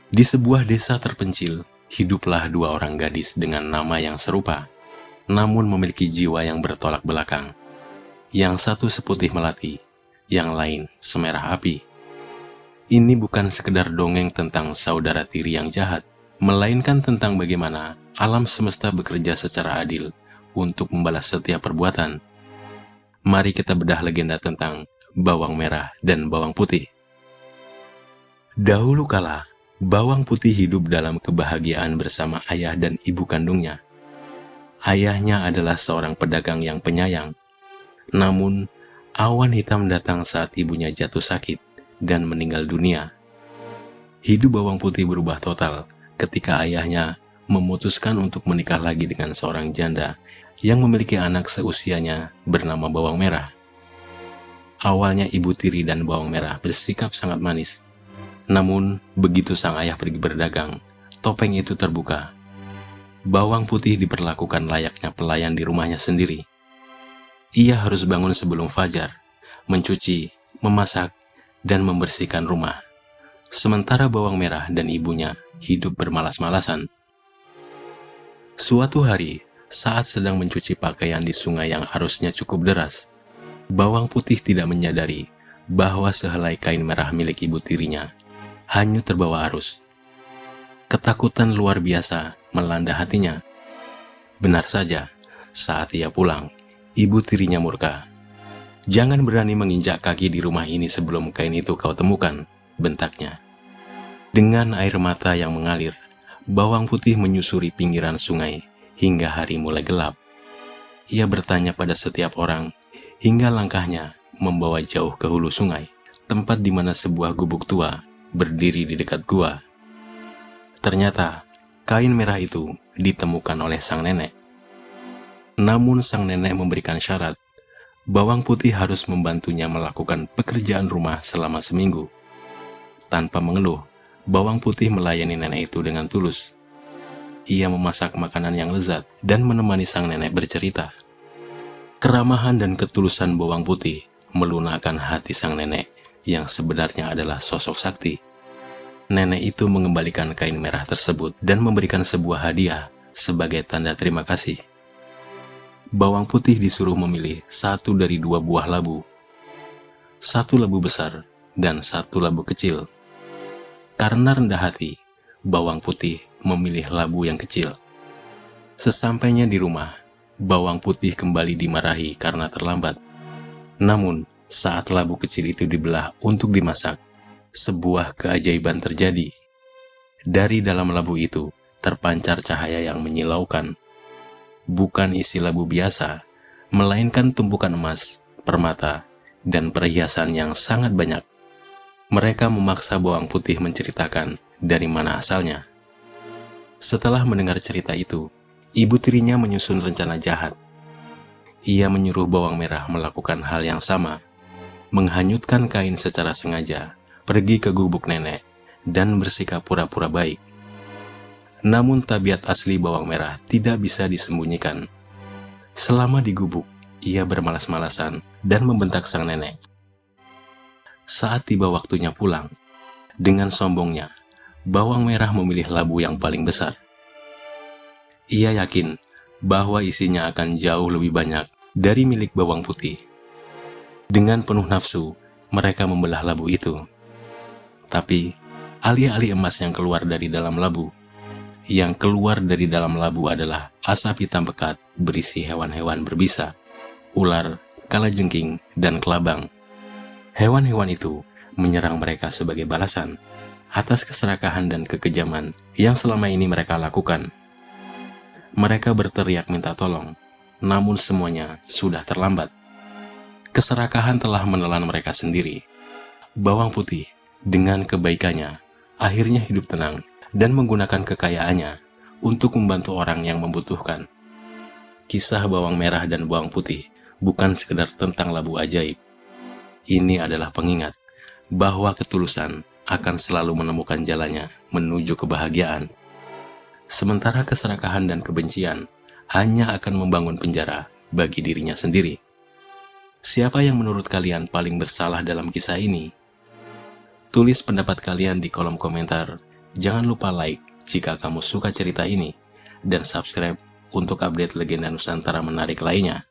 Di sebuah desa terpencil, hiduplah dua orang gadis dengan nama yang serupa, namun memiliki jiwa yang bertolak belakang. Yang satu seputih melati, yang lain semerah api. Ini bukan sekedar dongeng tentang saudara tiri yang jahat, melainkan tentang bagaimana alam semesta bekerja secara adil untuk membalas setiap perbuatan. Mari kita bedah legenda tentang bawang merah dan bawang putih. Dahulu kala, bawang putih hidup dalam kebahagiaan bersama ayah dan ibu kandungnya. Ayahnya adalah seorang pedagang yang penyayang. Namun, awan hitam datang saat ibunya jatuh sakit dan meninggal dunia. Hidup bawang putih berubah total ketika ayahnya memutuskan untuk menikah lagi dengan seorang janda yang memiliki anak seusianya bernama bawang merah. Awalnya ibu tiri dan bawang merah bersikap sangat manis. Namun, begitu sang ayah pergi berdagang, topeng itu terbuka. Bawang putih diperlakukan layaknya pelayan di rumahnya sendiri. Ia harus bangun sebelum fajar, mencuci, memasak, dan membersihkan rumah. Sementara bawang merah dan ibunya hidup bermalas-malasan. Suatu hari, saat sedang mencuci pakaian di sungai yang arusnya cukup deras, bawang putih tidak menyadari bahwa sehelai kain merah milik ibu tirinya hanyut terbawa arus. Ketakutan luar biasa melanda hatinya. Benar saja, saat ia pulang, ibu tirinya murka. "Jangan berani menginjak kaki di rumah ini sebelum kain itu kau temukan," bentaknya. Dengan air mata yang mengalir, bawang putih menyusuri pinggiran sungai hingga hari mulai gelap. Ia bertanya pada setiap orang, hingga langkahnya membawa jauh ke hulu sungai, tempat di mana sebuah gubuk tua berdiri di dekat gua. Ternyata, kain merah itu ditemukan oleh sang nenek. Namun sang nenek memberikan syarat, bawang putih harus membantunya melakukan pekerjaan rumah selama seminggu. Tanpa mengeluh, bawang putih melayani nenek itu dengan tulus. Ia memasak makanan yang lezat dan menemani sang nenek bercerita. Keramahan dan ketulusan bawang putih melunakkan hati sang nenek yang sebenarnya adalah sosok sakti. Nenek itu mengembalikan kain merah tersebut dan memberikan sebuah hadiah sebagai tanda terima kasih. Bawang putih disuruh memilih satu dari dua buah labu. Satu labu besar dan satu labu kecil. Karena rendah hati, bawang putih memilih labu yang kecil. Sesampainya di rumah, bawang putih kembali dimarahi karena terlambat. Namun, saat labu kecil itu dibelah untuk dimasak, sebuah keajaiban terjadi. Dari dalam labu itu terpancar cahaya yang menyilaukan. Bukan isi labu biasa, melainkan tumpukan emas, permata, dan perhiasan yang sangat banyak. Mereka memaksa bawang putih menceritakan dari mana asalnya. Setelah mendengar cerita itu, ibu tirinya menyusun rencana jahat. Ia menyuruh bawang merah melakukan hal yang sama, menghanyutkan kain secara sengaja, pergi ke gubuk nenek, dan bersikap pura-pura baik. Namun tabiat asli bawang merah tidak bisa disembunyikan. Selama di gubuk, ia bermalas-malasan dan membentak sang nenek. Saat tiba waktunya pulang, dengan sombongnya, bawang merah memilih labu yang paling besar. Ia yakin bahwa isinya akan jauh lebih banyak dari milik bawang putih. Dengan penuh nafsu, mereka membelah labu itu. Tapi, alih-alih emas yang keluar dari dalam labu, yang keluar dari dalam labu adalah asap hitam pekat berisi hewan-hewan berbisa, ular, kalajengking, dan kelabang. Hewan-hewan itu menyerang mereka sebagai balasan atas keserakahan dan kekejaman yang selama ini mereka lakukan. Mereka berteriak minta tolong, namun semuanya sudah terlambat. Keserakahan telah menelan mereka sendiri. Bawang putih, dengan kebaikannya, akhirnya hidup tenang dan menggunakan kekayaannya untuk membantu orang yang membutuhkan. Kisah bawang merah dan bawang putih bukan sekedar tentang labu ajaib. Ini adalah pengingat bahwa ketulusan akan selalu menemukan jalannya menuju kebahagiaan. Sementara keserakahan dan kebencian hanya akan membangun penjara bagi dirinya sendiri. Siapa yang menurut kalian paling bersalah dalam kisah ini? Tulis pendapat kalian di kolom komentar Jangan lupa like jika kamu suka cerita ini, dan subscribe untuk update legenda Nusantara menarik lainnya.